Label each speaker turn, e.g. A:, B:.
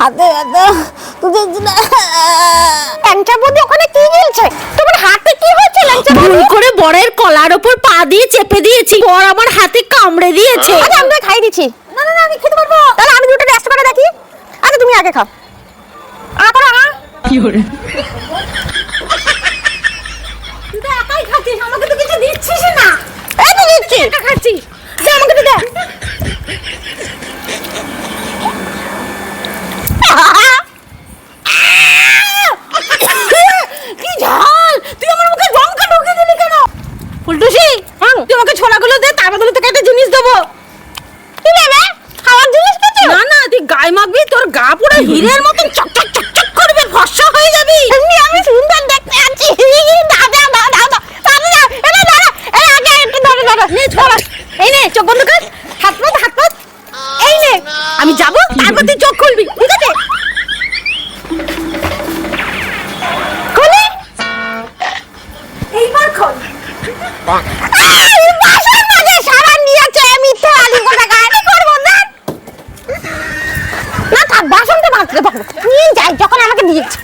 A: হাতে ব্যথা ল্যাংচা বৌদি ওখানে কি গিলছে? তোমার হাতে কি হয়েছে ল্যাংচা বৌদি?
B: ভুল করে বরের কলার উপর পা দিয়ে চেপে দিয়েছি, বর আমার হাতে কামড়ে দিয়েছে।
A: আচ্ছা আমি খাই দিচ্ছি। না না না আমি খেতে পারবো। তাহলে আমি দুটো টেস্ট করে দেখি। আচ্ছা তুমি আগে খাও। করো না
B: কি করে
A: তুই তো একাই খাচ্ছিস, আমাকে তো কিছু দিচ্ছিস না। এই তো দিচ্ছি, একা খাচ্ছি। দে আমাকে তো দে। কি ঝাল! তুই আমার মুখে লঙ্কা ঢুকিয়ে দিলি কেন? ফুলটুসি, তুই আমাকে ছোলাগুলো দে, তার বদলে তোকে একটা জিনিস দেবো। কি নেবে? খাওয়ার জিনিস কিছু? না না, তুই গায়ে মাখবি, তোর গা পুরো হীরের মতন চকচক চকচক করবে, ফর্সা হয়ে যাবি। এমনি আমি সুন্দর দেখতে আছি। দাদা দাদা দাদা দাদা এটা দাদা এই আগে একটু ধরে ধরে নে ছোলা। এই নে চোখ বন্ধ কর, হাত পাত এই নে। আমি যাব, তারপর তুই চোখ খুলবি, ঠিক আছে? খুলে এইবার খোল। বাসার মাঝে সারা নিয়েছে, মিথ্যে আলি কথা গায়ে করবো না। না থাক, বাসন তো মাজতে পারবো, নিয়ে যাই যখন আমাকে দিয়েছে।